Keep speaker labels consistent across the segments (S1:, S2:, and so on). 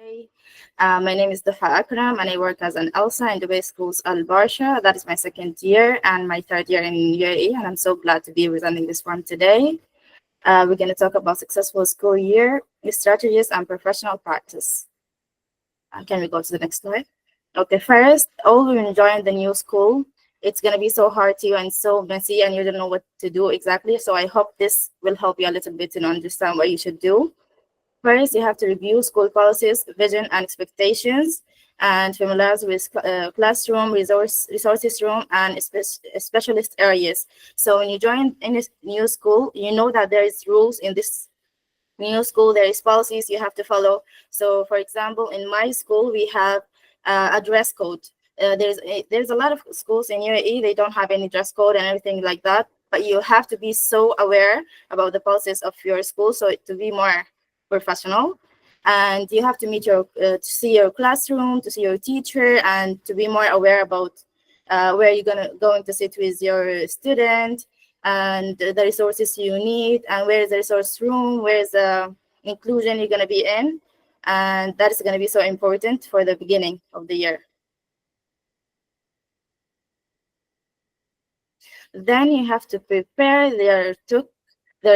S1: Hey, my name is Dafa Akram, and I work as an LSA in Dubai Schools Al Barsha. That is my second year and my third year in UAE, and I'm so glad to be presenting this forum today. We're going to talk about successful school year, strategies, and professional practice. Can we go to the next slide? Okay, first, all when you join the new school, it's going to be so hard to you and so messy, and you don't know what to do exactly. So I hope this will help you a little bit to understand what you should do. First, you have to review school policies, vision, and expectations, and familiarize with classroom, resources room, and specialist areas. So when you join in a new school, you know that there is rules in this new school, there is policies you have to follow. So for example, in my school, we have a dress code. There's a lot of schools in UAE, they don't have any dress code and everything like that, but you have to be so aware about the policies of your school so to be more professional. And you have to meet your to see your classroom, to see your teacher, and to be more aware about where you're going to sit with your student, and the resources you need, and where is the resource room, where is the inclusion you're going to be in. And that is going to be so important for the beginning of the year. Then you have to prepare their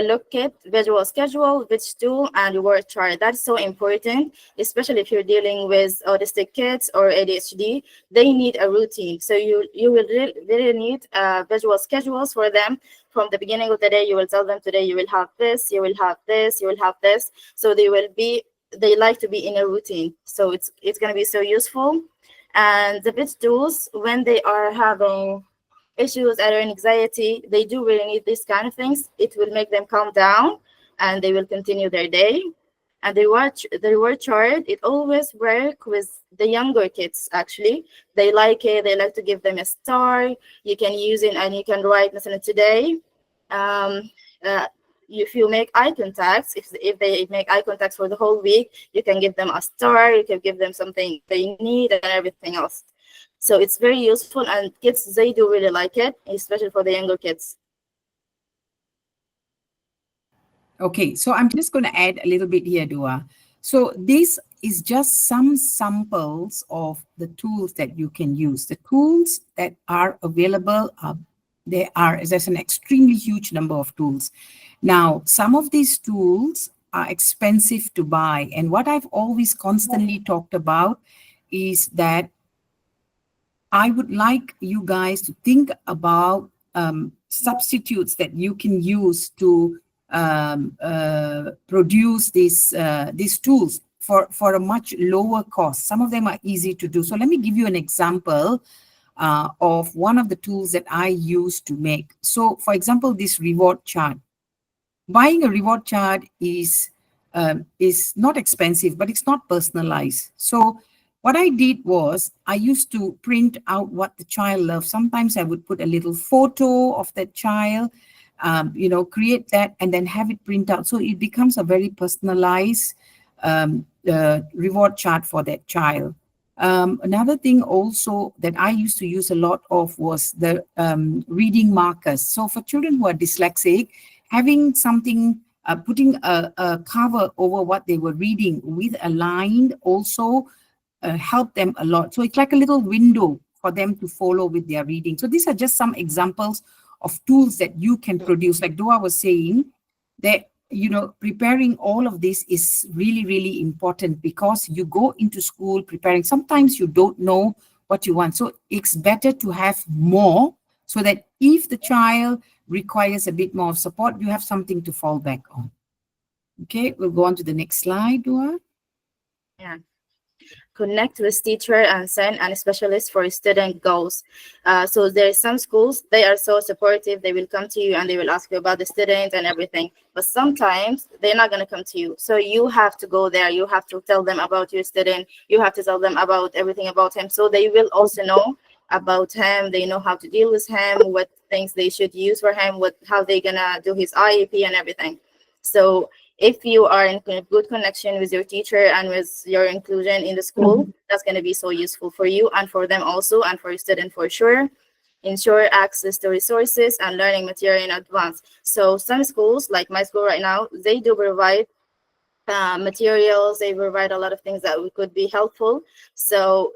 S1: look kit, visual schedule, which tool, and reward chart. That's so important, especially if you're dealing with autistic kids or ADHD. They need a routine. So you will really need visual schedules for them. From the beginning of the day, you will tell them today you will have this, you will have this, you will have this. So they like to be in a routine. So it's going to be so useful. And the bit tools, when they are having issues or anxiety, they do really need these kind of things. It will make them calm down and they will continue their day. And the reward chart, it always works with the younger kids. Actually, they like it. They like to give them a star. You can use it and you can write, مثلا, today. If you make eye contacts, if they make eye contacts for the whole week, you can give them a star. You can give them something they need and everything else. So it's very useful, and kids, they do really like it, especially for the younger kids.
S2: Okay, so I'm just going to add a little bit here, Dua. So this is just some samples of the tools that you can use. The tools that are available, there's an extremely huge number of tools. Now, some of these tools are expensive to buy. And what I've always constantly talked about is that I would like you guys to think about substitutes that you can use to produce these tools for a much lower cost. Some of them are easy to do. So let me give you an example of one of the tools that I use to make. So for example, this reward chart. Buying a reward chart is not expensive, but it's not personalized. So what I did was I used to print out what the child loves. Sometimes I would put a little photo of that child, create that and then have it print out. So it becomes a very personalized reward chart for that child. Another thing also that I used to use a lot of was the reading markers. So for children who are dyslexic, having something, putting a cover over what they were reading with a line also help them a lot. So it's like a little window for them to follow with their reading. So these are just some examples of tools that you can produce. Like Dua was saying, that preparing all of this is really, really important because you go into school preparing. Sometimes you don't know what you want. So it's better to have more so that if the child requires a bit more support, you have something to fall back on. Okay, we'll go on to the next slide, Dua.
S1: Yeah. Connect with teacher and SEN and specialist for student goals. So there are some schools, they are so supportive. They will come to you and they will ask you about the student and everything. But sometimes they're not going to come to you. So you have to go there. You have to tell them about your student. You have to tell them about everything about him. So they will also know about him. They know how to deal with him, what things they should use for him, how they're going to do his IEP and everything. So if you are in good connection with your teacher and with your inclusion in the school, that's going to be so useful for you and for them also, and for your student for sure. Ensure access to resources and learning material in advance. So some schools, like my school right now, they do provide materials. They provide a lot of things that could be helpful. So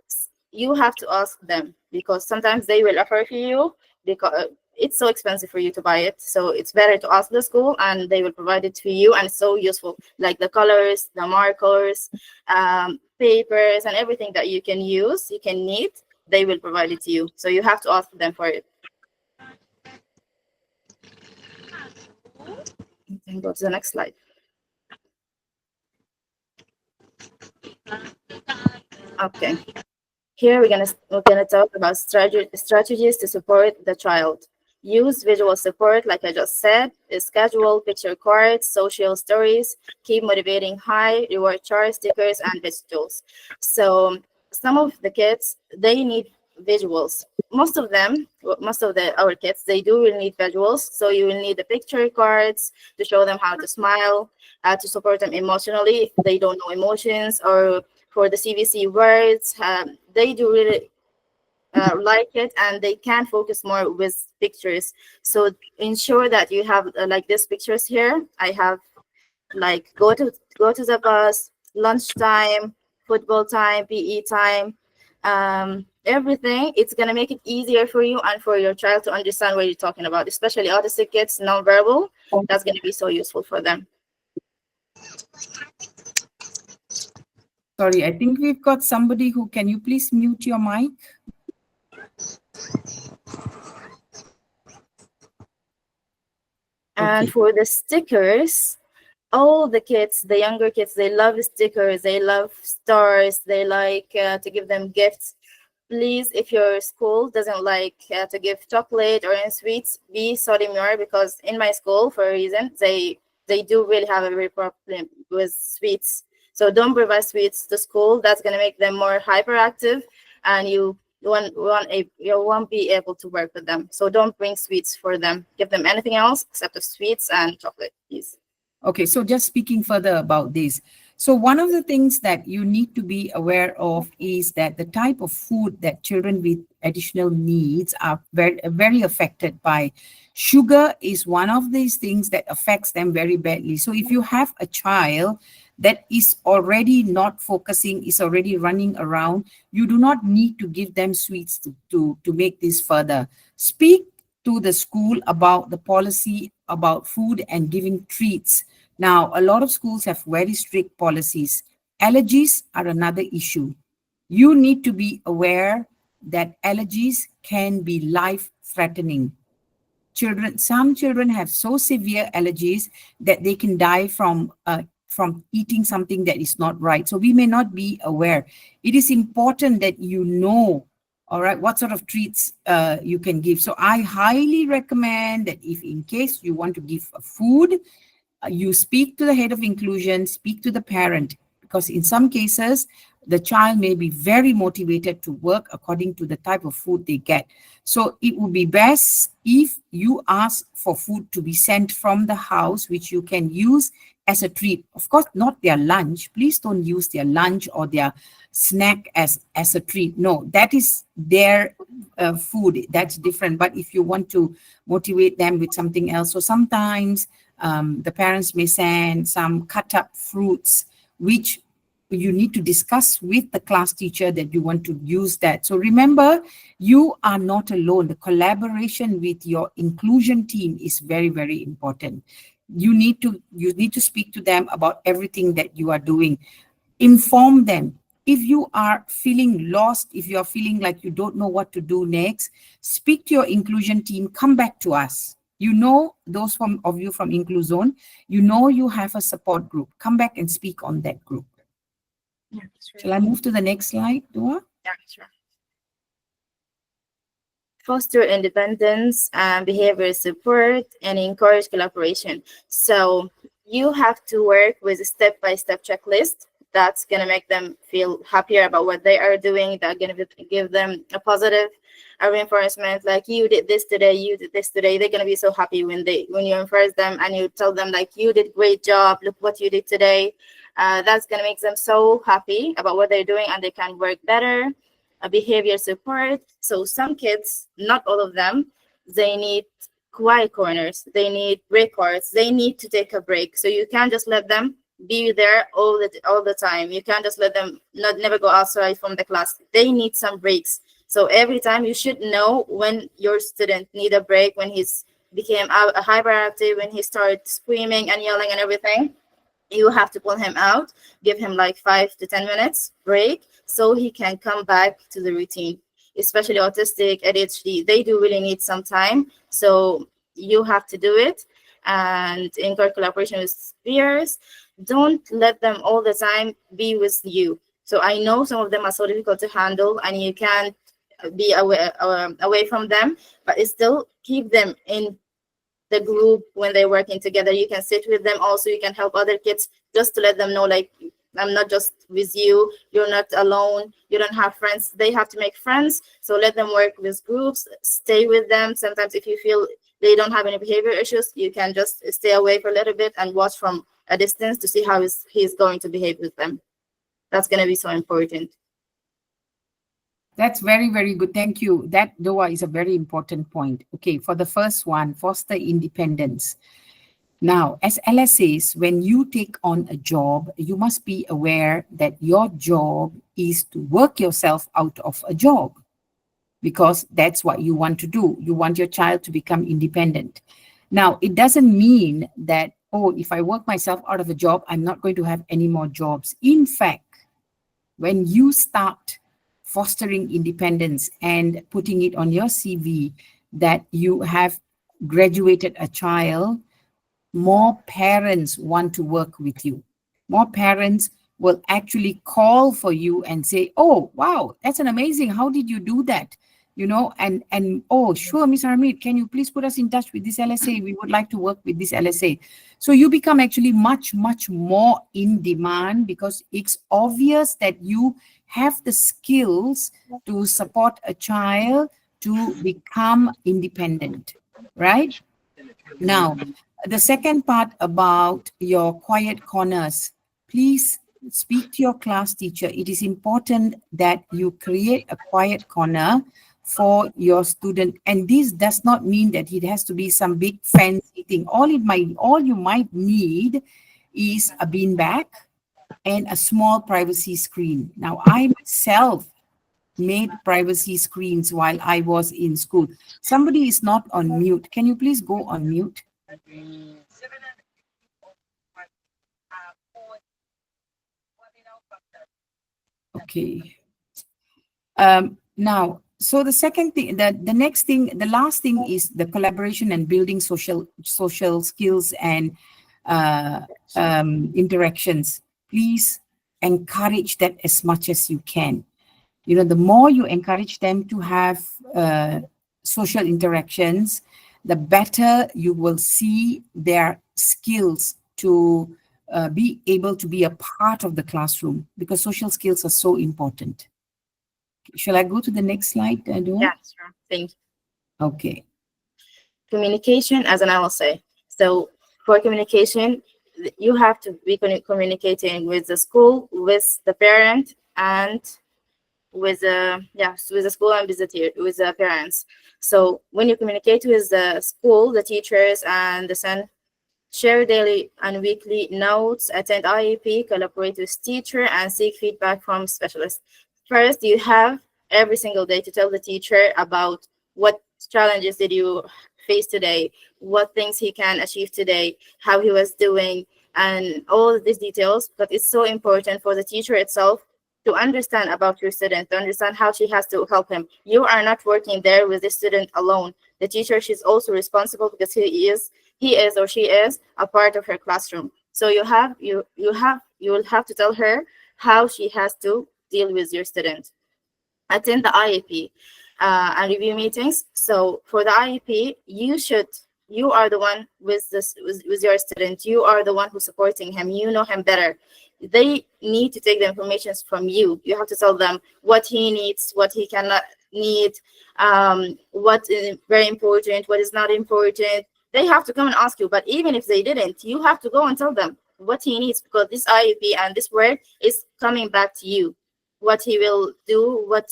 S1: you have to ask them, because sometimes they will offer to you because it's so expensive for you to buy it. So it's better to ask the school, and they will provide it to you. And it's so useful, like the colors, the markers, papers, and everything that you can use, you can need. They will provide it to you. So you have to ask them for it. You can go to the next slide. Okay. Here we're gonna talk about strategies to support the child. Use visual support, like I just said, schedule picture cards, social stories, keep motivating high, reward charts, stickers, and visuals. So some of the kids, they need visuals. Most of them, our kids, they do really need visuals. So you will need the picture cards to show them how to smile, to support them emotionally if they don't know emotions, or for the CVC words. They do really like it, and they can focus more with pictures. So ensure that you have like these pictures here. I have like go to the bus, lunchtime, football time, PE time, everything. It's gonna make it easier for you and for your child to understand what you're talking about, especially autistic kids, nonverbal. That's gonna be so useful for them.
S2: Sorry, I think we've got somebody who, can you please mute your mic?
S1: And for the stickers, all the kids, the younger kids, they love stickers, they love stars, they like to give them gifts. Please, if your school doesn't like to give chocolate or any sweets, be so demure, because in my school, for a reason, they do really have a very problem with sweets. So don't provide sweets to school. That's going to make them more hyperactive, and you won't be able to work with them. So don't bring sweets for them. Give them anything else except the sweets and chocolate, please.
S2: Okay, so just speaking further about this. So one of the things that you need to be aware of is that the type of food that children with additional needs are very, very affected by. Sugar is one of these things that affects them very badly. So if you have a child that is already not focusing, is already running around, you do not need to give them sweets to make this further. Speak to the school about the policy about food and giving treats. Now, a lot of schools have very strict policies. Allergies are another issue. You need to be aware that allergies can be life-threatening. Some children have so severe allergies that they can die from eating something that is not right. So we may not be aware. It is important that you know, all right, what sort of treats you can give. So I highly recommend that if in case you want to give a food, you speak to the head of inclusion, speak to the parent, because in some cases, the child may be very motivated to work according to the type of food they get. So it would be best if you ask for food to be sent from the house, which you can use as a treat. Of course, not their lunch. Please don't use their lunch or their snack as a treat. No, that is their food. That's different. But if you want to motivate them with something else, so sometimes the parents may send some cut up fruits, which you need to discuss with the class teacher that you want to use that. So remember, you are not alone. The collaboration with your inclusion team is very, very important. You need to speak to them about everything that you are doing. Inform them. If you are feeling lost, if you are feeling like you don't know what to do next, speak to your inclusion team, come back to us. You know, those of you from Incluzun, you know you have a support group. Come back and speak on that group.
S1: Yeah, sure.
S2: Shall I move to the next slide, Dua?
S1: Yeah, sure. Foster independence and behavior support and encourage collaboration. So you have to work with a step-by-step checklist that's going to make them feel happier about what they are doing. That's going to give them a positive reinforcement, like you did this today, you did this today. They're going to be so happy when you encourage them and you tell them like, you did great job, look what you did today. That's going to make them so happy about what they're doing, and they can work better. Behavior support. So some kids, not all of them, they need quiet corners, they need break hours, they need to take a break. So you can't just let them be there all the time. You can't just let them never go outside from the class. They need some breaks. So every time you should know when your student need a break, when he's became hyperactive, when he started screaming and yelling and everything. You have to pull him out, give him like 5 to 10 minutes break so he can come back to the routine. Especially autistic, ADHD, they do really need some time. So you have to do it. And in collaboration with peers, don't let them all the time be with you. So I know some of them are so difficult to handle and you can't be away from them, but still keep them in the group when they're working together. You can sit with them also. You can help other kids just to let them know, like, I'm not just with you. You're not alone. You don't have friends. They have to make friends. So let them work with groups. Stay with them. Sometimes if you feel they don't have any behavior issues, you can just stay away for a little bit and watch from a distance to see how he's going to behave with them. That's going to be so important.
S2: That's very, very good. Thank you. That, Doa, is a very important point. Okay, for the first one, foster independence. Now, as LSAs, when you take on a job, you must be aware that your job is to work yourself out of a job because that's what you want to do. You want your child to become independent. Now, it doesn't mean that, oh, if I work myself out of a job, I'm not going to have any more jobs. In fact, when you start fostering independence and putting it on your CV that you have graduated a child, more parents want to work with you. More parents will actually call for you and say, oh, wow, that's an amazing. How did you do that? You know, and oh, sure, Ms. Harmeet, can you please put us in touch with this LSA? We would like to work with this LSA. So you become actually much, much more in demand because it's obvious that you have the skills to support a child to become independent, right? Now, the second part about your quiet corners, please speak to your class teacher. It is important that you create a quiet corner for your student. And this does not mean that it has to be some big fancy thing. All you might need is a beanbag and a small privacy screen. Now, I myself made privacy screens while I was in school. Somebody is not on mute. Can you please go on mute? Okay. Now, so the second thing, the next thing, the last thing is the collaboration and building social skills and interactions. Please encourage that as much as you can. You know, the more you encourage them to have social interactions, the better you will see their skills to be able to be a part of the classroom because social skills are so important. Shall I go to the next slide, Dua?
S1: Yeah, sure. Thank you.
S2: Okay.
S1: Communication as an LSA. So for communication, you have to be communicating with the school, with the parent, and with the school and with the parents. So when you communicate with the school, the teachers, and the share daily and weekly notes, attend IEP, collaborate with teacher, and seek feedback from specialists. First, you have every single day to tell the teacher about what challenges did you face today, what things he can achieve today, how he was doing, and all of these details. But it's so important for the teacher itself to understand about your student, to understand how she has to help him. You are not working there with the student alone. The teacher, she's also responsible because he is or she is a part of her classroom. So you will have to tell her how she has to deal with your student. Attend the IEP and review meetings. So for the IEP, you are the one with your student. You are the one who's supporting him. You know him better. They need to take the information from you. You have to tell them what he needs, what he cannot need, what is very important, what is not important. They have to come and ask you. But even if they didn't, you have to go and tell them what he needs, because this IEP and this work is coming back to you. What he will do, what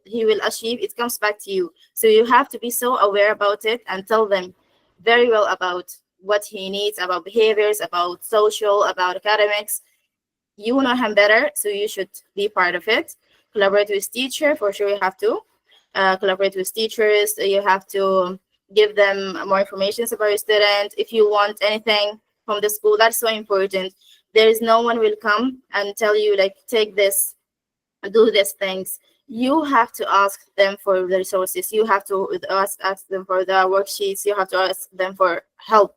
S1: he will achieve, it comes back to you. So you have to be so aware about it and tell them very well about what he needs about behaviors, about social, about academics. You know him better, so you should be part of it. Collaborate with teacher, for sure you have to. Collaborate with teachers, you have to give them more information about your student. If you want anything from the school, that's so important. There is no one will come and tell you like, take this, do these things. You have to ask them for the resources. You have to ask them for the worksheets. You have to ask them for help.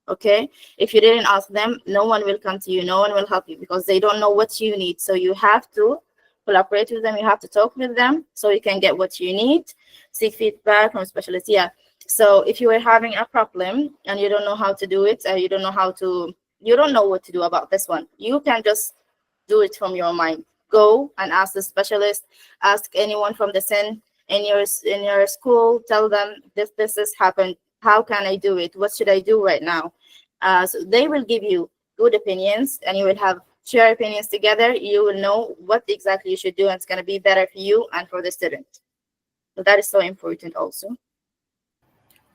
S1: Okay, if you didn't ask them, no one will come to you, no one will help you, because they don't know what you need. So you have to collaborate with them, you have to talk with them so you can get what you need. Seek feedback from specialists. Yeah, so if you are having a problem and you don't know how to do it, you don't know what to do about this one, you can just do it from your mind. Go and ask the specialist, ask anyone from the SEN in your school, tell them this has happened, how can I do it, what should I do right now. So they will give you good opinions, and you will have share opinions together. You will know what exactly you should do, and it's going to be better for you and for the student. So that is so important also.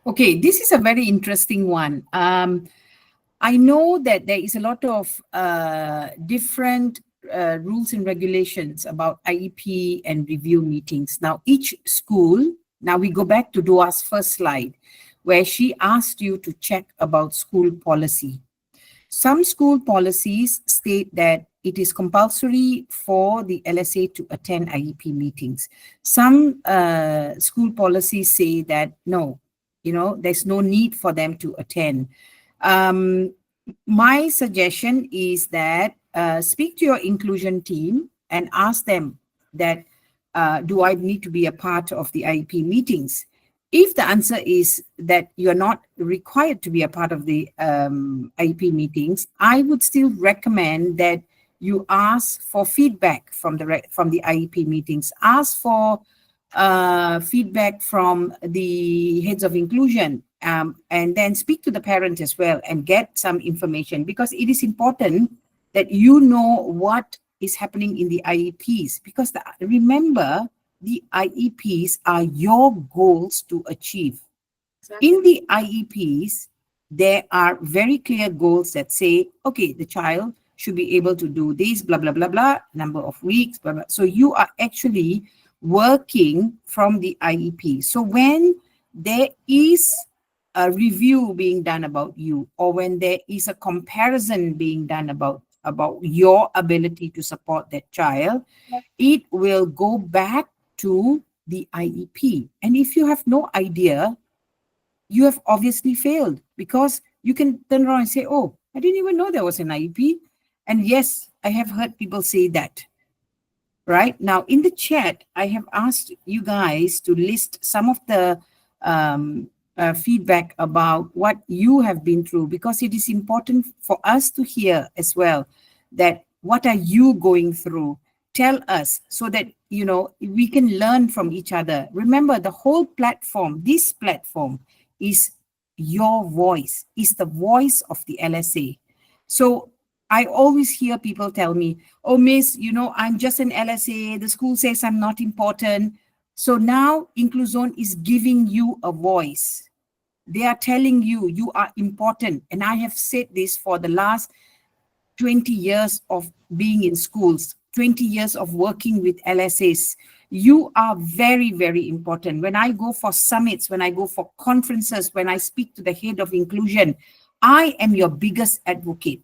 S2: Okay, this is a very interesting one. I know that there is a lot of different rules and regulations about IEP and review meetings. Now, each school, now we go back to Dua's first slide, where she asked you to check about school policy. Some school policies state that it is compulsory for the LSA to attend IEP meetings. Some school policies say that no, there's no need for them to attend. My suggestion is that speak to your inclusion team and ask them that, do I need to be a part of the IEP meetings? If the answer is that you're not required to be a part of the IEP meetings, I would still recommend that you ask for feedback from the IEP meetings. Ask for feedback from the heads of inclusion, and then speak to the parent as well and get some information, because it is important that you know what is happening in the IEPs, because remember, the IEPs are your goals to achieve.
S1: Exactly.
S2: In the IEPs, there are very clear goals that say, okay, the child should be able to do this, blah, blah, blah, blah, number of weeks, blah, blah. So you are actually working from the IEP. So when there is a review being done about you, or when there is a comparison being done about your ability to support that child, it will go back to the IEP. And if you have no idea, you have obviously failed, because you can turn around and say, oh, I didn't even know there was an IEP. And yes, I have heard people say that. Right now in the chat, I have asked you guys to list some of the feedback about what you have been through, because it is important for us to hear as well that what are you going through. Tell us so that we can learn from each other. Remember, the whole platform, this platform, is your voice, is the voice of the LSA. So I always hear people tell me, oh, miss, I'm just an LSA. The school says I'm not important. So now Incluzun is giving you a voice. They are telling you, you are important. And I have said this for the last 20 years of being in schools, 20 years of working with LSAs. You are very, very important. When I go for summits, when I go for conferences, when I speak to the head of inclusion, I am your biggest advocate.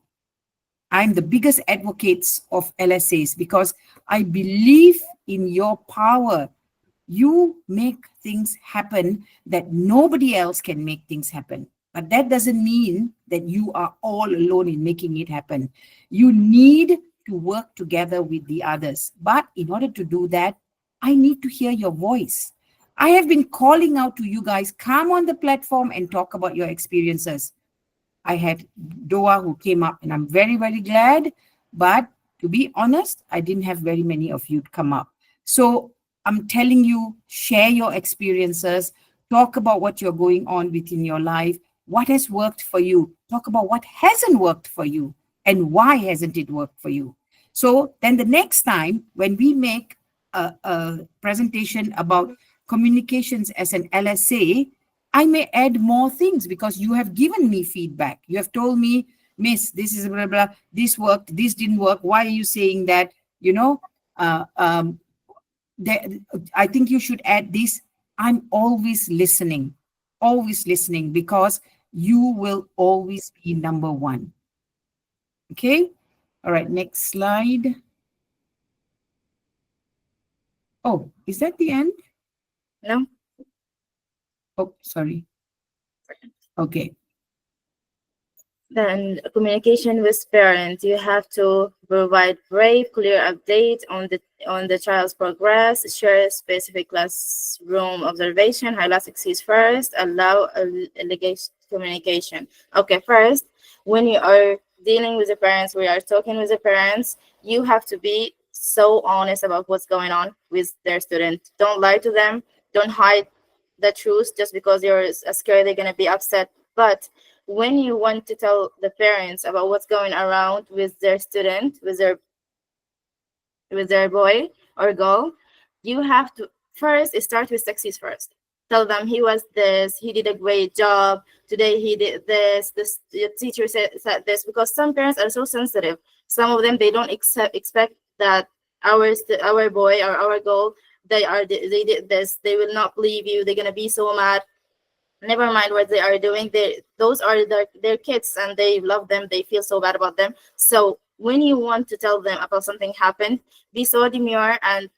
S2: I'm the biggest advocates of LSAs, because I believe in your power. You make things happen that nobody else can make things happen. But that doesn't mean that you are all alone in making it happen. You need to work together with the others. But in order to do that, I need to hear your voice. I have been calling out to you guys, come on the platform and talk about your experiences. I had Doa who came up, and I'm very, very glad. But to be honest, I didn't have very many of you come up. So I'm telling you, share your experiences, talk about what you're going on within your life, what has worked for you, talk about what hasn't worked for you, and why hasn't it worked for you. So then the next time when we make a presentation about communications as an LSA, I may add more things because you have given me feedback. You have told me, Miss, this is blah, blah, this worked, this didn't work. Why are you saying that? You know, uh, um, there, I think you should add this. I'm always listening because you will always be number one. Okay. All right. Next slide. Oh, is that the end?
S1: No.
S2: Oh, sorry. Okay.
S1: Then communication with parents. You have to provide brave, clear update on the child's progress, share specific classroom observation, highlight success first, allow allegation communication. Okay, first, when you are dealing with the parents, we are talking with the parents, you have to be so honest about what's going on with their student. Don't lie to them. Don't hide the truth just because you're scared they're going to be upset. But when you want to tell the parents about what's going around with their student, with their boy or girl, you have to first start with success first. Tell them he was this, he did a great job, today he did this the teacher said this, because some parents are so sensitive. Some of them, they don't expect that our boy or our girl, they did this, they will not believe you, they're gonna be so mad. Never mind what they are doing, those are their kids and they love them, they feel so bad about them. So when you want to tell them about something happened, be so demure and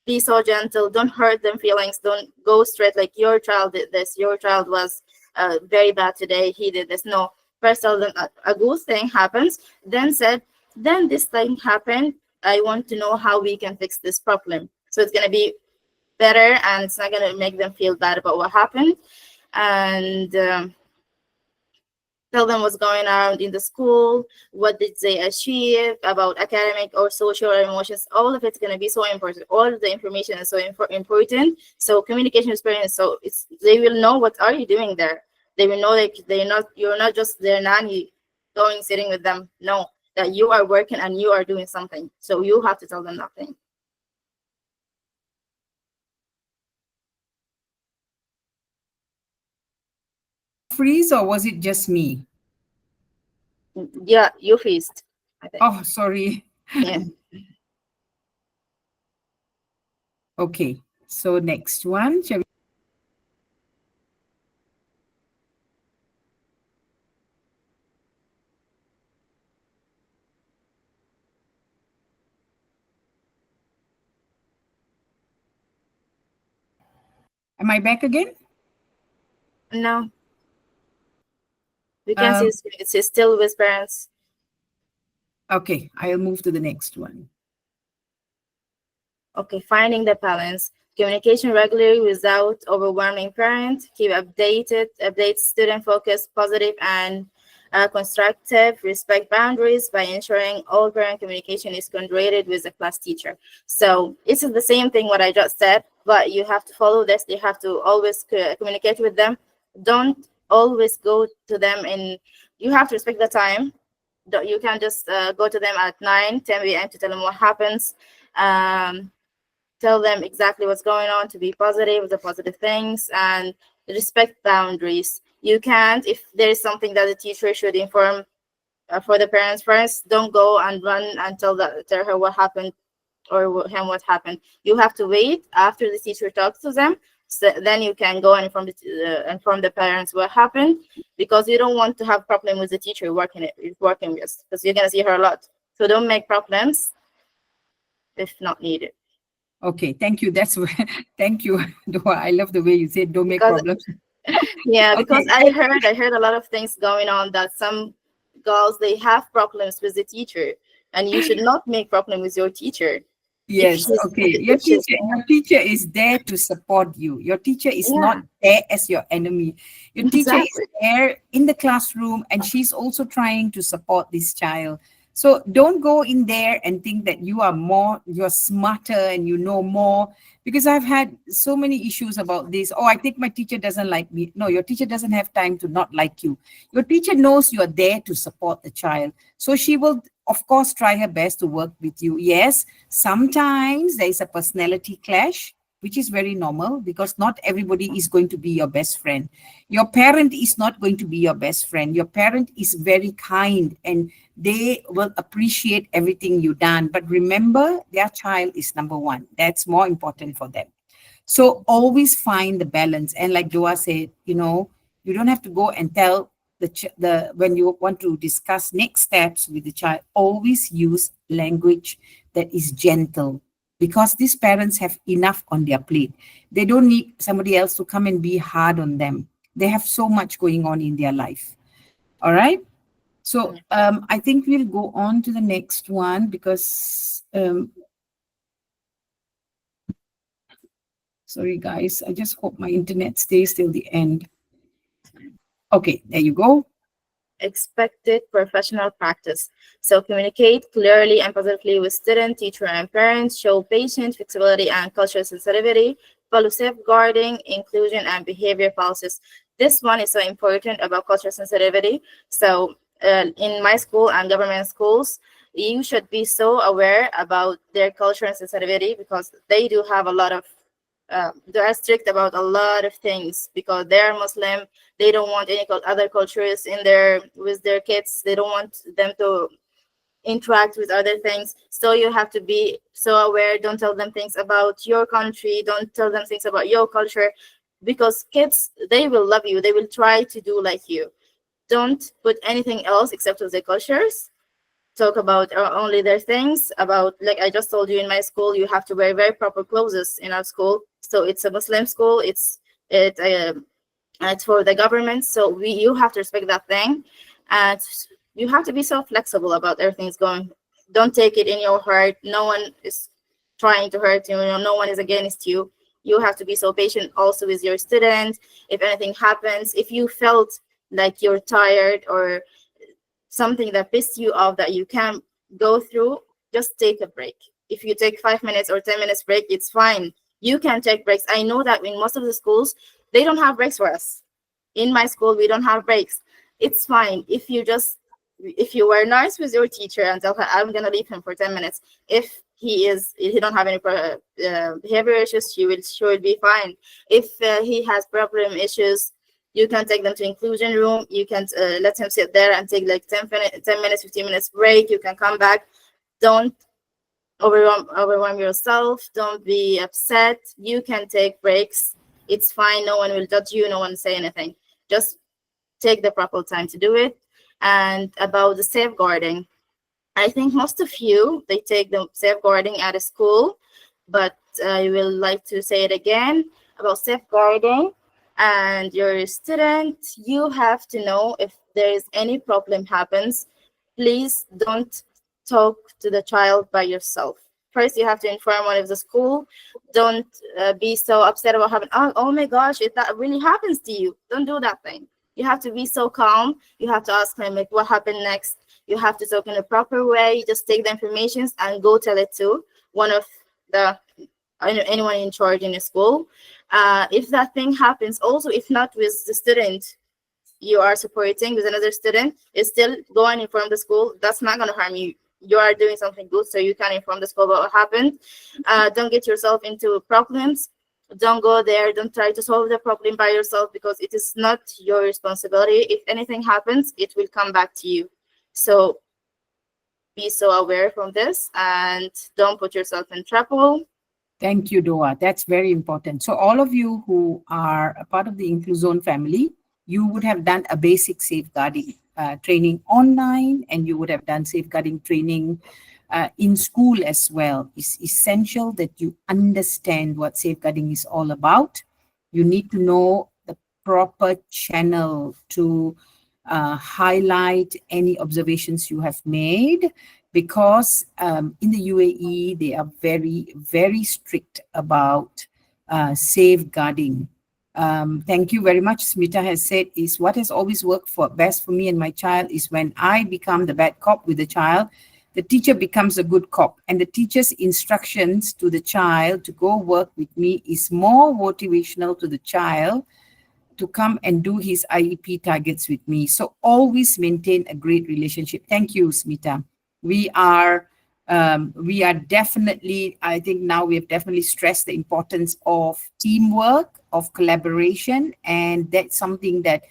S1: be so gentle. Don't hurt them feelings. Don't go straight like your child did this, your child was very bad today, he did this. No, first tell them a good thing happens, then this thing happened, I want to know how we can fix this problem, so it's going to be better and it's not going to make them feel bad about what happened. And tell them what's going on in the school, what did they achieve about academic or social or emotions. All of it's going to be so important. All of the information is so important. So communication experience, so they will know what are you doing there. They will know that you're not just their nanny going sitting with them. No, that you are working and you are doing something. So you have to tell them nothing.
S2: Freeze, or was it just me?
S1: Yeah, you feast, I think.
S2: Oh, sorry.
S1: Yeah.
S2: Okay. So next one. Shall we? Am I back again?
S1: No, we can see
S2: Um,
S1: it's still with parents.
S2: okay, I'll move to the next one.
S1: Okay, finding the balance. Communication regularly without overwhelming parent. Keep update student focus, positive and constructive. Respect boundaries by ensuring all parent communication is coordinated with the class teacher. So it's the same thing what I just said, but you have to follow this. You have to always communicate with them. Don't always go to them and you have to respect the time. You can just go to them at 9, 10 p.m. to tell them what happens. Tell them exactly what's going on, to be positive, the positive things, and respect boundaries. You can't, if there is something that the teacher should inform for the parents first, don't go and run and tell her what happened or him what happened. You have to wait after the teacher talks to them, so then you can go and inform the parents what happened, because you don't want to have problem with the teacher working with, because you're gonna see her a lot. So don't make problems if not needed.
S2: Okay, thank you. Thank you, Doha. I love the way you said don't make
S1: Because
S2: problems.
S1: yeah,
S2: Okay,
S1: because I heard a lot of things going on that some girls, they have problems with the teacher, and you should not make problem with your teacher if
S2: yes,
S1: she's
S2: okay.
S1: if she's
S2: Your teacher is there to support you. Your teacher is not
S1: yeah,
S2: there as your enemy. Your teacher is
S1: exactly.
S2: there in the classroom and she's also trying to support this child. So don't go in there and think that you're smarter and you know more. Because I've had so many issues about this. Oh, I think my teacher doesn't like me. No, your teacher doesn't have time to not like you. Your teacher knows you're there to support the child. So she will, of course, try her best to work with you. Yes, sometimes there is a personality clash. which is very normal because not everybody is going to be your best friend. Your parent is not going to be your best friend. Your parent is very kind and they will appreciate everything you done. But remember, their child is number one. That's more important for them. So always find the balance. And like Joa said, you don't have to go and tell the when you want to discuss next steps with the child, always use language that is gentle because these parents have enough on their plate. They don't need somebody else to come and be hard on them. They have so much going on in their life. All right. So I think we'll go on to the next one because sorry guys, I just hope my internet stays till the end. Okay, there you go.
S1: Expected professional practice. So communicate clearly and positively with student, teacher, and parents. Show patience, flexibility, and cultural sensitivity. Follow safeguarding, inclusion, and behavior policies. This one is so important about cultural sensitivity. So in my school and government schools, you should be so aware about their culture and sensitivity because they do have a lot of they are strict about a lot of things because they're Muslim. They don't want any other cultures in there with their kids. They don't want them to interact with other things. So you have to be so aware. Don't tell them things about your country. Don't tell them things about your culture because kids, they will love you. They will try to do like you. Don't put anything else except with their cultures. Talk about only their things. About, like I just told you, in my school you have to wear very proper clothes in our school. So it's a Muslim school. It's for the government. So you have to respect that thing, and you have to be so flexible about everything's going. Don't take it in your heart. No one is trying to hurt you. No one is against you. You have to be so patient also with your student. If anything happens, if you felt like you're tired or something that pissed you off that you can't go through, just take a break. If you take 5 minutes or 10 minutes break, it's fine. You can take breaks. I know that in most of the schools, they don't have breaks for us. In my school, we don't have breaks. It's fine. If you were nice with your teacher and tell her, I'm going to leave him for 10 minutes. If he don't have any behavior issues, she will be fine. If he has problem issues, you can take them to inclusion room. You can let him sit there and take like 10 minutes, 15 minutes break. You can come back. Don't overwhelm yourself. Don't be upset. You can take breaks. It's fine. No one will judge you. No one will say anything. Just take the proper time to do it. And about the safeguarding, I think most of you, they take the safeguarding at a school, but I will like to say it again about safeguarding. And your student, you have to know if there is any problem happens, please don't talk to the child by yourself. First, you have to inform one of the school. Don't be so upset about having, oh my gosh, if that really happens to you, don't do that thing. You have to be so calm. You have to ask him, like, what happened next? You have to talk in a proper way. Just take the information and go tell it to one of the anyone in charge in the school. If that thing happens, also, if not with the student you are supporting, with another student, is still go and inform the school. That's not going to harm you. You are doing something good, so you can inform the school about what happened. Don't get yourself into problems. Don't go there. Don't try to solve the problem by yourself because it is not your responsibility. If anything happens, it will come back to you. So be so aware from this and don't put yourself in trouble.
S2: Thank you, Doa. That's very important. So all of you who are a part of the Incluzun family, you would have done a basic safeguarding training online, and you would have done safeguarding training in school as well. It's essential that you understand what safeguarding is all about. You need to know the proper channel to highlight any observations you have made, because in the UAE, they are very, very strict about safeguarding. Thank you very much. Smita has said, is what has always worked for best for me and my child is when I become the bad cop with the child, the teacher becomes a good cop, and the teacher's instructions to the child to go work with me is more motivational to the child to come and do his IEP targets with me. So always maintain a great relationship. Thank you, Smita. We are we are definitely, I think now we have definitely stressed the importance of teamwork, of collaboration, and that's something that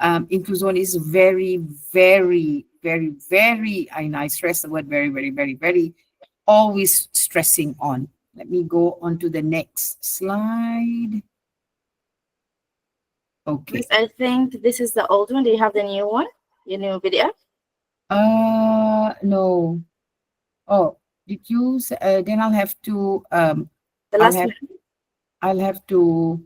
S2: Incluzun is very, very, very, very, and I stress the word very, very, very, very, always stressing on. Let me go on to the next slide. Okay.
S1: Miss, I think this is the old one. Do you have the new one? Your new video?
S2: No. Oh, did you? Then I'll have to.
S1: The
S2: I'll
S1: last
S2: have.
S1: one.
S2: I'll have to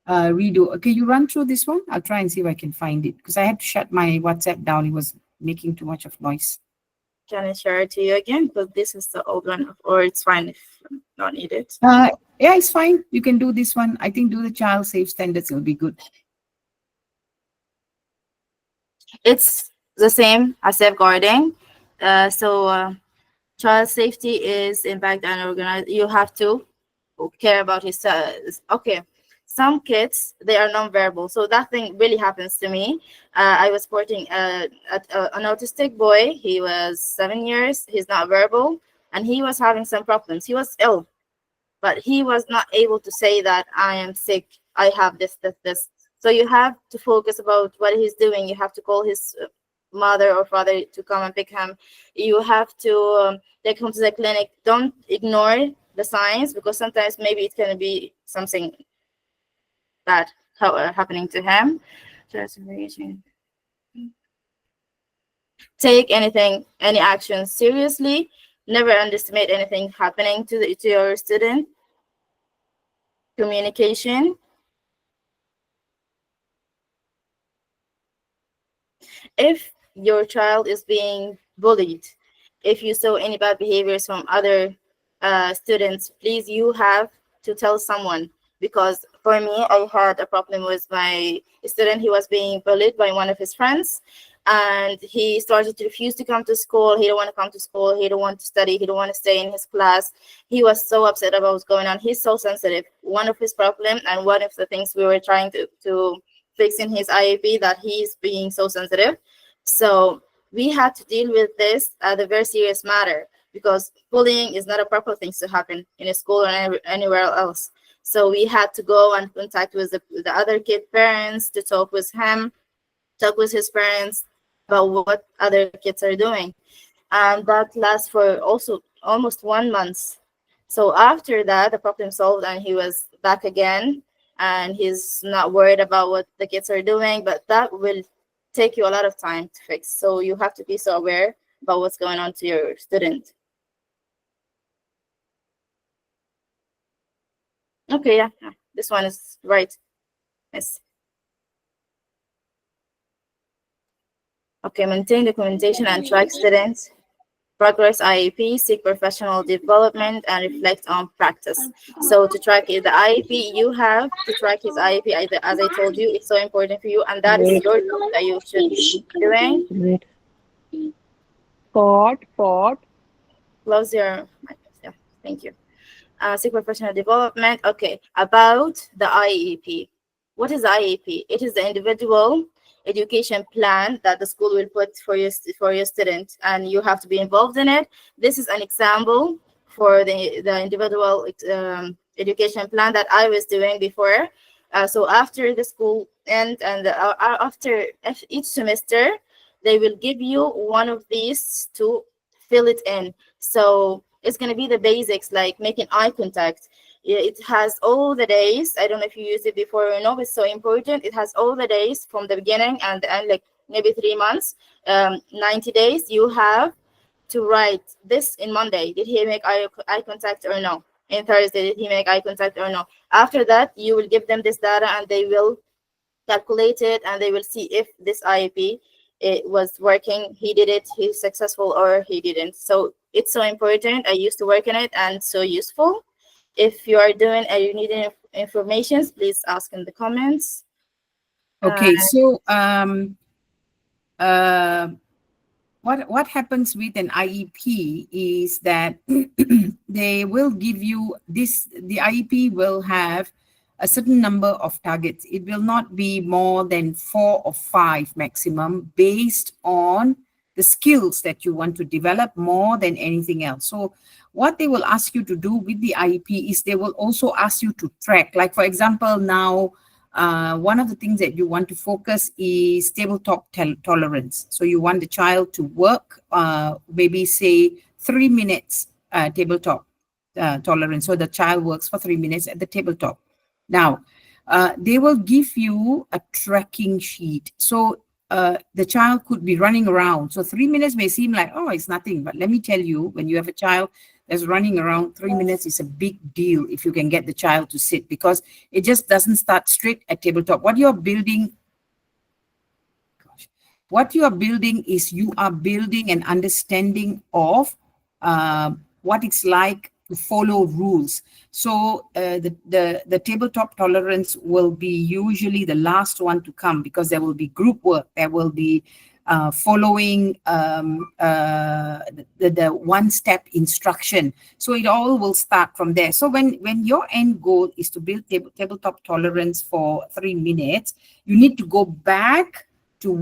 S2: redo. Okay, you run through this one. I'll try and see if I can find it because I had to shut my WhatsApp down. It was making too much of noise.
S1: Can I share it to you again? Because this is the old one, or it's fine if not needed.
S2: Yeah, it's fine. You can do this one. I think do the child safe standards. It'll be good.
S1: It's the same as safeguarding. Child safety is impact and organize. You have to care about his. Okay, some kids they are non-verbal, so that thing really happens to me. I was supporting an autistic boy. He was 7 years. He's not verbal, and he was having some problems. He was ill, but he was not able to say that I am sick, I have this. So you have to focus about what he's doing. You have to call his mother or father to come and pick him. You have to take him to the clinic. Don't ignore the signs, because sometimes maybe it can be something bad happening to him. Take any action seriously. Never underestimate anything happening to your student. Communication. If your child is being bullied, if you saw any bad behaviors from other students, please, you have to tell someone. Because for me, I had a problem with my student. He was being bullied by one of his friends, and he started to refuse to come to school. He don't want to come to school. He don't want to study. He don't want to stay in his class. He was so upset about what's going on. He's so sensitive. One of his problem, and one of the things we were trying to fix in his IEP, that he's being so sensitive. So we had to deal with this as a very serious matter, because bullying is not a proper thing to happen in a school or anywhere else. So we had to go and contact with the other kid parents to talk with him, talk with his parents about what other kids are doing. And that lasts for also almost 1 month. So after that, the problem solved and he was back again, and he's not worried about what the kids are doing, but that will take you a lot of time to fix. So you have to be so aware about what's going on to your student. Okay, yeah, this one is right. Yes. Okay, maintain documentation and track students' progress IEP, seek professional development, and reflect on practice. So to track the IEP, you have to track his IEP. As I told you, it's so important for you, and that is your job that you should be doing.
S3: Pot.
S1: Close your mic. Yeah, thank you. Seek professional development. Okay, about the IEP. What is IEP? It is the individual education plan that the school will put for your student, and you have to be involved in it. This is an example for the individual education plan that I was doing before. So after the school end and after each semester, they will give you one of these to fill it in. So it's going to be the basics, like making eye contact. It has all the days. I don't know if you used it before or no, but it's so important. It has all the days from the beginning and the end, like maybe 3 months, 90 days. You have to write this in Monday. Did he make eye contact or no? In Thursday, did he make eye contact or no? After that, you will give them this data and they will calculate it, and they will see if this IEP it was working. He did it, he's successful, or he didn't. So it's so important. I used to work in it and so useful. If you are doing and you need any information, please ask in the comments.
S2: Okay, so what happens with an IEP is that they will give you this. The IEP will have a certain number of targets. It will not be more than 4 or 5 maximum, based on the skills that you want to develop more than anything else. So what they will ask you to do with the IEP is they will also ask you to track. Like, for example, now, one of the things that you want to focus is tabletop tolerance. So you want the child to work, maybe say 3 minutes tabletop tolerance. So the child works for 3 minutes at the tabletop. Now, they will give you a tracking sheet. So the child could be running around. So 3 minutes may seem like, oh, it's nothing. But let me tell you, when you have a child that's running around, 3 minutes is a big deal if you can get the child to sit, because it just doesn't start straight at tabletop. What you are building is you are building an understanding of what it's like to follow rules. So the tabletop tolerance will be usually the last one to come, because there will be group work, there will be following the one-step instruction. So it all will start from there. So when your end goal is to build tabletop tolerance for 3 minutes, you need to go back to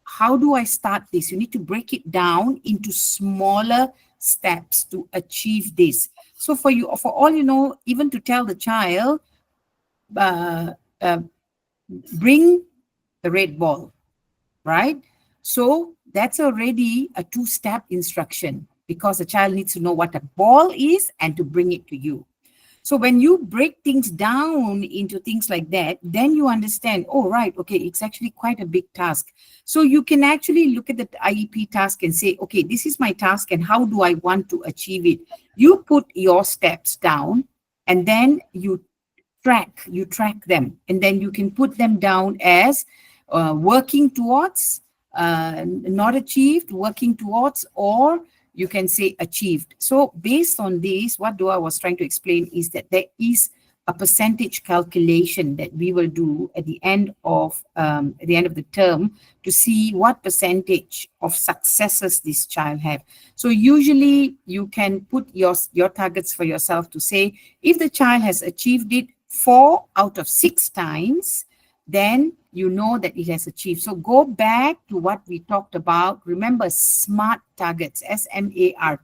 S2: how do I start this? You need to break it down into smaller steps to achieve this. So for all you know, even to tell the child, bring the red ball, right? So that's already a 2-step instruction, because the child needs to know what a ball is and to bring it to you. So when you break things down into things like that, then you understand, oh, right, okay, it's actually quite a big task. So you can actually look at the IEP task and say, okay, this is my task and how do I want to achieve it? You put your steps down and then you track them, and then you can put them down as working towards, not achieved, working towards, or you can say achieved. So based on this, what Dua was trying to explain is that there is a percentage calculation that we will do at the end of the term to see what percentage of successes this child have. So usually you can put your targets for yourself to say, if the child has achieved it 4 out of 6 times, then you know that it has achieved. So go back to what we talked about. Remember, SMART targets, SMART,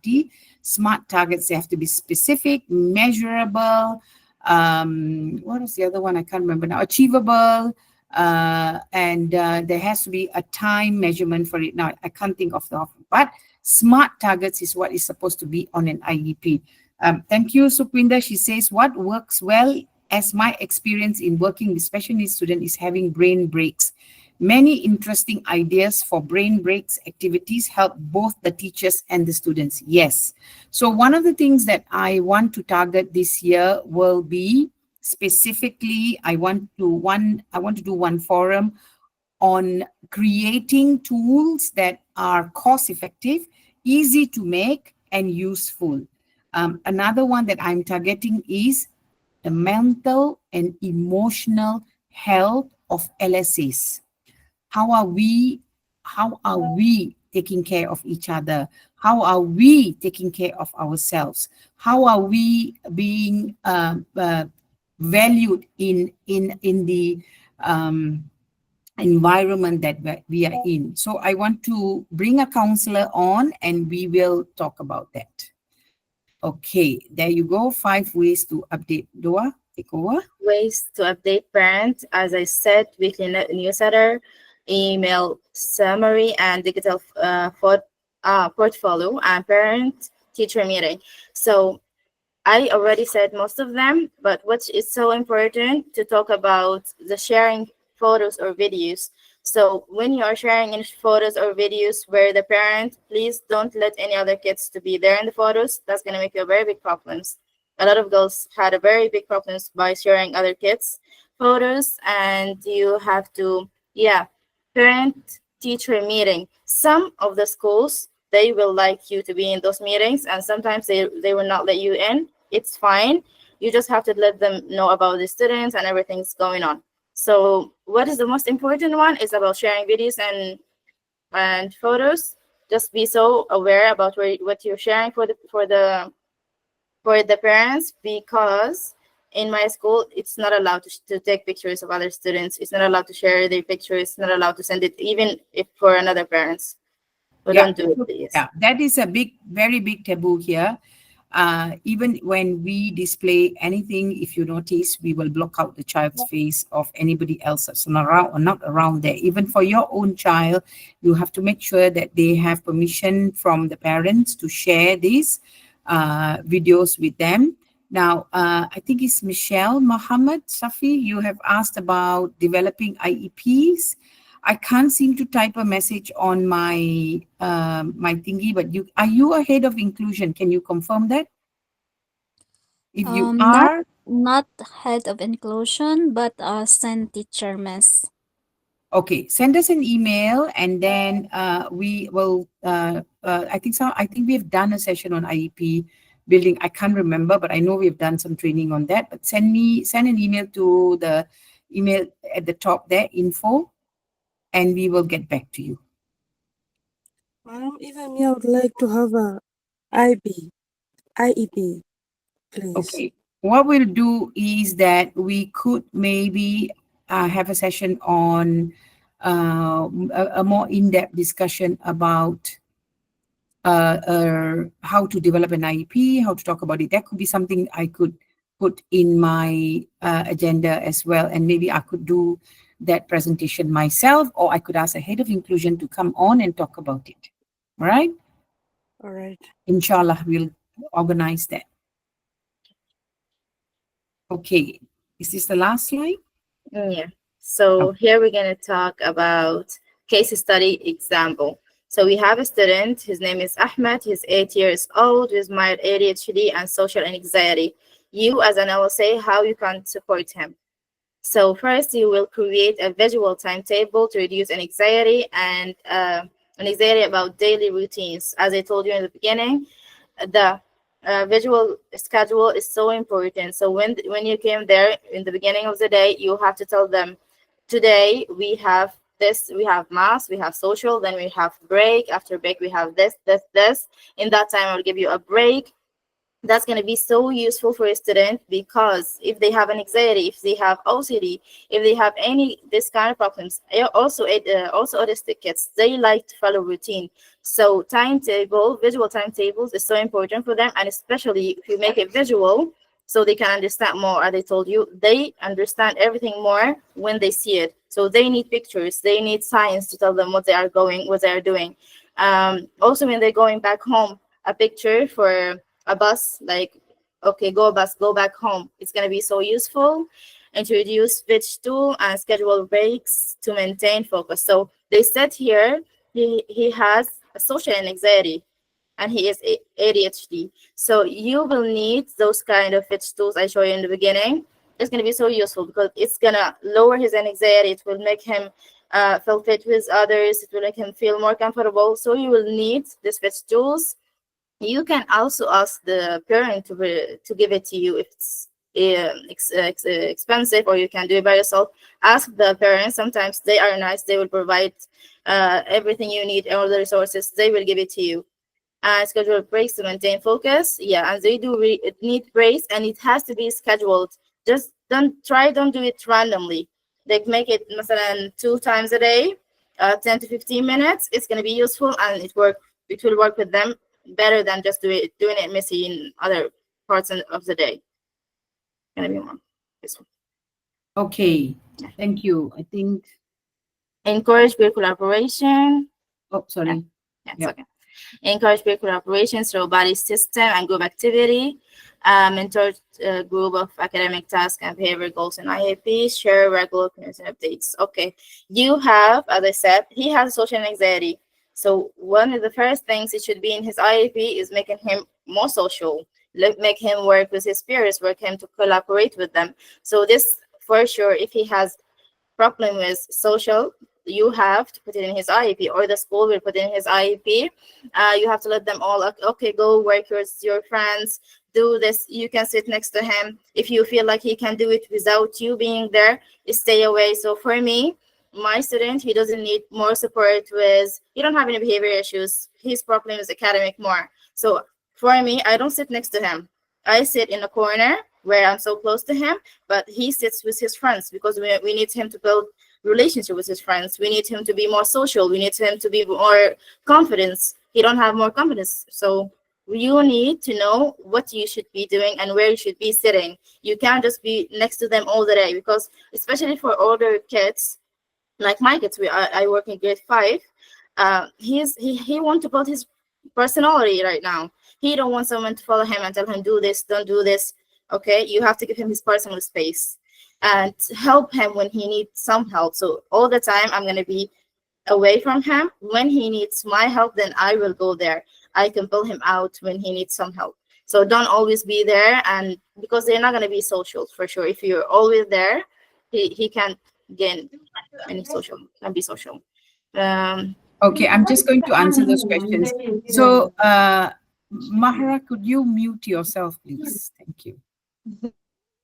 S2: SMART targets. They have to be specific, measurable. What was the other one? I can't remember now. Achievable. And there has to be a time measurement for it. Now, I can't think of but SMART targets is what is supposed to be on an IEP. Thank you, Sukhwinder. She says, what works well, as my experience in working with special needs students, is having brain breaks. Many interesting ideas for brain breaks activities help both the teachers and the students. Yes. So one of the things that I want to target this year will be specifically, I want to do one forum on creating tools that are cost effective, easy to make, and useful. Another one that I'm targeting is the mental and emotional health of LSAs. How are we taking care of each other? How are we taking care of ourselves? How are we being valued in the environment that we are in? So I want to bring a counselor on and we will talk about that. Okay, there you go. 5 ways to update. Dua, take over.
S1: Ways to update parents, as I said, weekly newsletter, email summary, and digital portfolio, and parent teacher meeting. So I already said most of them, but what is so important to talk about the sharing photos or videos. So when you are sharing in photos or videos where the parent, please don't let any other kids to be there in the photos. That's going to make you a very big problems. A lot of girls had a very big problems by sharing other kids' photos, and you have to, parent teacher meeting. Some of the schools, they will like you to be in those meetings, and sometimes they will not let you in. It's fine. You just have to let them know about the students and everything's going on. So what is the most important one is about sharing videos and photos. Just be so aware about what you're sharing for the parents, because in my school it's not allowed to take pictures of other students. It's not allowed to share their pictures. It's not allowed to send it, even if for another parents. So
S2: Yeah,
S1: don't do it, please.
S2: yeah, that is a big, very big taboo here. Even when we display anything, if you notice, we will block out the child's face of anybody else that's not around or not around there. Even for your own child, you have to make sure that they have permission from the parents to share these videos with them. Now, I think it's Michelle Mohammed Safi. You have asked about developing IEPs. I can't seem to type a message on my thingy, but you a head of inclusion? Can you confirm that? If you
S3: Not
S2: are,
S3: not head of inclusion, but send teacher miss.
S2: okay, send us an email and then we will. I think so. I think we have done a session on IEP building. I can't remember, but I know we've done some training on that. But send an email to the email at the top there, info, and we will get back to you.
S4: Even me, I would like to have a IB, IEP, please.
S2: Okay. What we'll do is that we could maybe have a session on a more in-depth discussion about how to develop an IEP, how to talk about it. That could be something I could put in my agenda as well. And maybe I could do that presentation myself, or I could ask a head of inclusion to come on and talk about it. All right?
S4: All right.
S2: Inshallah, we'll organize that. Okay. Is this the last slide?
S1: Yeah. So here we're going to talk about case study example. So we have a student, his name is Ahmed, he's 8 years old, with mild ADHD and social anxiety. You as an LSA, how you can support him? So first you will create a visual timetable to reduce anxiety and anxiety about daily routines. As I told you in the beginning, the visual schedule is so important. So when you came there in the beginning of the day, you have to tell them, today we have this, we have math, we have social, then we have break. After break, we have this. In that time, I'll give you a break. That's going to be so useful for a student, because if they have an anxiety, if they have OCD, if they have any this kind of problems, also autistic kids, they like to follow routine. So visual timetables is so important for them, and especially if you make it visual, so they can understand more. As I told you, they understand everything more when they see it. So they need pictures, they need signs to tell them what they are doing. Also, when they're going back home, a picture for a bus, like, okay, go bus, go back home. It's going to be so useful. Introduce switch tool and schedule breaks to maintain focus. So they said here he has a social anxiety and he is ADHD. So you will need those kind of switch tools I showed you in the beginning. It's going to be so useful because it's going to lower his anxiety. It will make him feel fit with others. It will make him feel more comfortable. So you will need the switch tools. You can also ask the parent to give it to you if it's expensive, or you can do it by yourself. Ask the parents. Sometimes they are nice. They will provide everything you need, all the resources. They will give it to you. Schedule breaks to maintain focus. Yeah, and they do need breaks, and it has to be scheduled. Just don't do it randomly. Like, make it مثلا 2 times a day, 10 to 15 minutes. It's going to be useful, and it will work with them better than just doing it messy in other parts of the day. Gonna be more useful.
S2: Okay. Thank you. I think.
S1: Encourage peer collaboration.
S2: Oh, sorry.
S1: Yeah, okay. Encourage peer collaboration through body system and group activity. Mentor a group of academic tasks and behavior goals and IAP. Share regular community updates. Okay. You have, as I said, he has social anxiety. So one of the first things it should be in his IAP is making him more social. Make him work with his peers, work him to collaborate with them. So this, for sure, if he has problem with social, you have to put it in his IEP, or the school will put it in his IEP. You have to let them all, okay, go work with your friends, do this. You can sit next to him. If you feel like he can do it without you being there, stay away. So for me, my student, he doesn't need more support with, he don't have any behavior issues. His problem is academic more. So for me, I don't sit next to him. I sit in a corner where I'm so close to him, but he sits with his friends because we need him to build relationship with his friends. We need him to be more social. We need him to be more confidence. He don't have more confidence. So you need to know what you should be doing and where you should be sitting. You can't just be next to them all the day, because especially for older kids, like my kids, I work in grade 5. He want to build his personality right now. He don't want someone to follow him and tell him do this, don't do this. Okay, you have to give him his personal space and help him when he needs some help. So all the time I'm going to be away from him. When he needs my help, then I will go there. I can pull him out when he needs some help. So don't always be there, and because they're not going to be social for sure. If you're always there, he can't gain any social, can be social.
S2: Okay, I'm just going to answer those questions. So, Mahara, could you mute yourself, please? Thank you.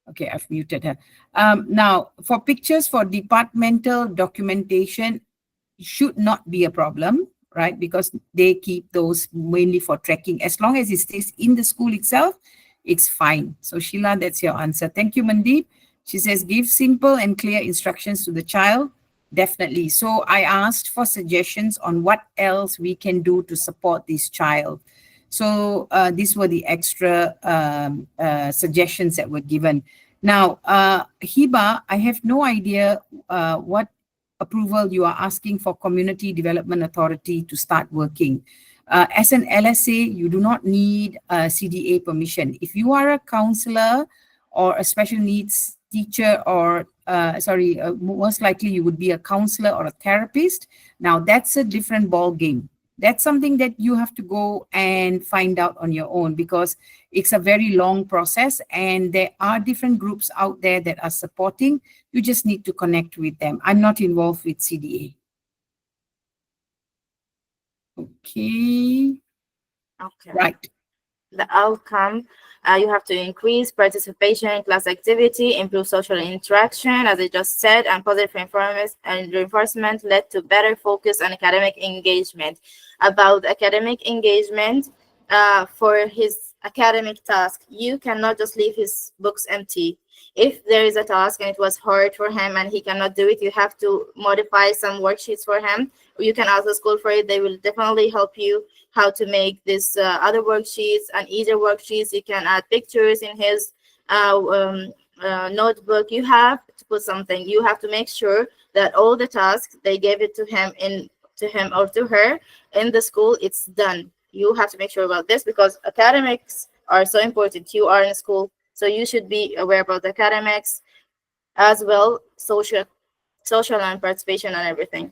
S2: Okay, I've muted her. Now, for pictures for departmental documentation, should not be a problem, right? Because they keep those mainly for tracking. As long as it stays in the school itself, it's fine. So, Sheila, that's your answer. Thank you, Mandeep. She says, give simple and clear instructions to the child. Definitely. So I asked for suggestions on what else we can do to support this child. So these were the extra suggestions that were given. Now, Hiba, I have no idea what approval you are asking for Community Development Authority to start working. As an LSA, you do not need CDA permission. If you are a counselor or a special needs teacher, or most likely you would be a counselor or a therapist. Now that's a different ball game. That's something that you have to go and find out on your own, because it's a very long process and there are different groups out there that are supporting. You just need to connect with them. I'm not involved with CDA. Okay. Right.
S1: The outcome, you have to increase participation in class activity, improve social interaction, as I just said, and positive reinforcement led to better focus on academic engagement. About academic engagement, for his academic task, you cannot just leave his books empty. If there is a task and it was hard for him and he cannot do it, you have to modify some worksheets for him. You can ask the school for it. They will definitely help you how to make this other worksheets and easier worksheets. You can add pictures in his notebook. You have to put something. You have to make sure that all the tasks they gave it to him or to her in the school, it's done. You have to make sure about this, because academics are so important. You are in school, so you should be aware about the academics as well, social and participation and everything.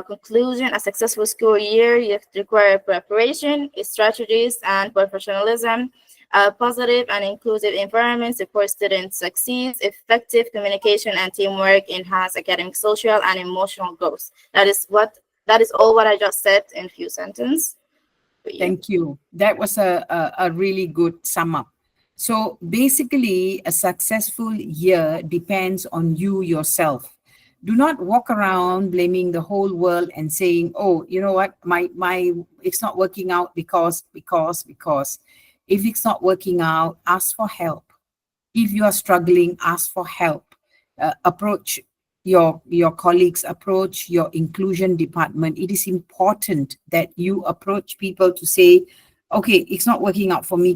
S1: Conclusion, a successful school year, you require preparation, strategies, and professionalism. A positive and inclusive environment supports students succeed. Effective communication and teamwork enhance academic, social, and emotional growth. That is all what I just said in a few sentences.
S2: Thank you. That was a really good sum up. So basically, a successful year depends on you yourself. Do not walk around blaming the whole world and saying, oh, you know what, my it's not working out because. If it's not working out, ask for help. If you are struggling, ask for help. Approach your colleagues, approach your inclusion department. It is important that you approach people to say, okay, it's not working out for me.